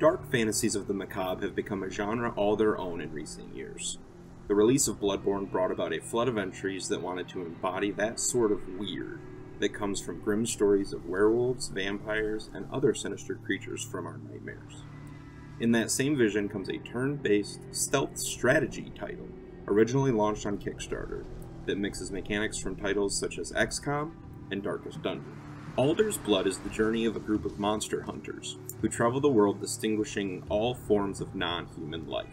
Dark fantasies of the macabre have become a genre all their own in recent years. The release of Bloodborne brought about a flood of entries that wanted to embody that sort of weird that comes from grim stories of werewolves, vampires, and other sinister creatures from our nightmares. In that same vision comes a turn-based stealth strategy title, originally launched on Kickstarter, that mixes mechanics from titles such as XCOM and Darkest Dungeon. Alders Blood is the journey of a group of monster hunters who travel the world distinguishing all forms of non-human life.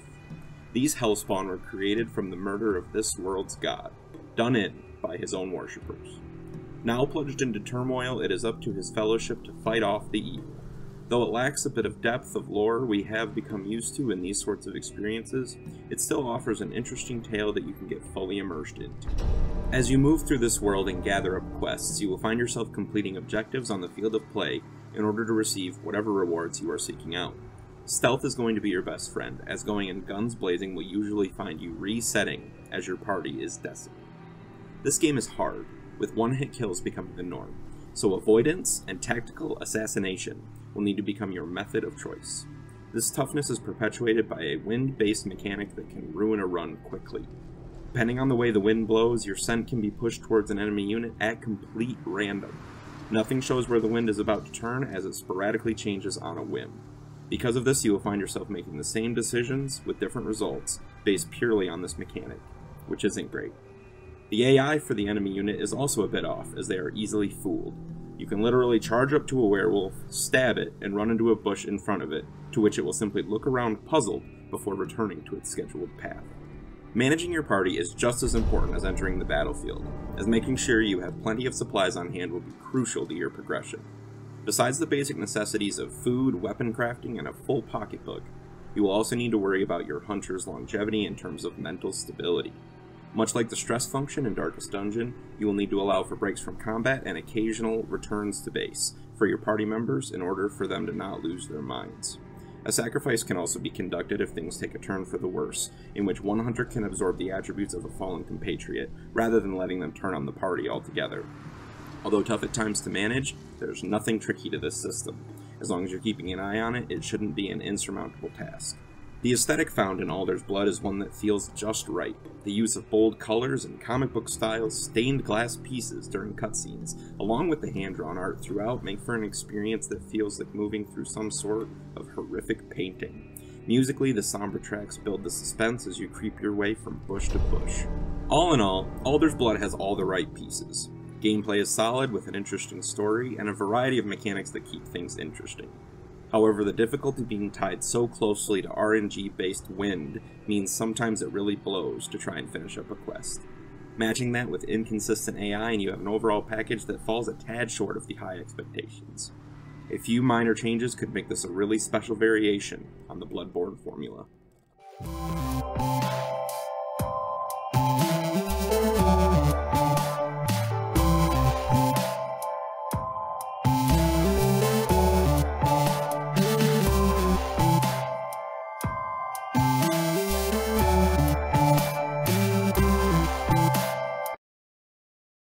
These hellspawn were created from the murder of this world's god, done in by his own worshippers. Now plunged into turmoil, it is up to his fellowship to fight off the evil. Though it lacks a bit of depth of lore we have become used to in these sorts of experiences, it still offers an interesting tale that you can get fully immersed into. As you move through this world and gather up quests, you will find yourself completing objectives on the field of play in order to receive whatever rewards you are seeking out. Stealth is going to be your best friend, as going in guns blazing will usually find you resetting as your party is decimated. This game is hard, with one-hit kills becoming the norm, so avoidance and tactical assassination will need to become your method of choice. This toughness is perpetuated by a wind-based mechanic that can ruin a run quickly. Depending on the way the wind blows, your scent can be pushed towards an enemy unit at complete random. Nothing shows where the wind is about to turn, as it sporadically changes on a whim. Because of this, you will find yourself making the same decisions with different results based purely on this mechanic, which isn't great. The AI for the enemy unit is also a bit off, as they are easily fooled. You can literally charge up to a werewolf, stab it, and run into a bush in front of it, to which it will simply look around puzzled before returning to its scheduled path. Managing your party is just as important as entering the battlefield, as making sure you have plenty of supplies on hand will be crucial to your progression. Besides the basic necessities of food, weapon crafting, and a full pocketbook, you will also need to worry about your hunter's longevity in terms of mental stability. Much like the stress function in Darkest Dungeon, you will need to allow for breaks from combat and occasional returns to base for your party members in order for them to not lose their minds. A sacrifice can also be conducted if things take a turn for the worse, in which one hunter can absorb the attributes of a fallen compatriot, rather than letting them turn on the party altogether. Although tough at times to manage, there's nothing tricky to this system. As long as you're keeping an eye on it, it shouldn't be an insurmountable task. The aesthetic found in Alders Blood is one that feels just right. The use of bold colors and comic book style stained glass pieces during cutscenes, along with the hand-drawn art throughout, make for an experience that feels like moving through some sort of horrific painting. Musically, the somber tracks build the suspense as you creep your way from bush to bush. All in all, Alders Blood has all the right pieces. Gameplay is solid with an interesting story and a variety of mechanics that keep things interesting. However, the difficulty being tied so closely to RNG-based wind means sometimes it really blows to try and finish up a quest. Matching that with inconsistent AI and you have an overall package that falls a tad short of the high expectations. A few minor changes could make this a really special variation on the Bloodborne formula.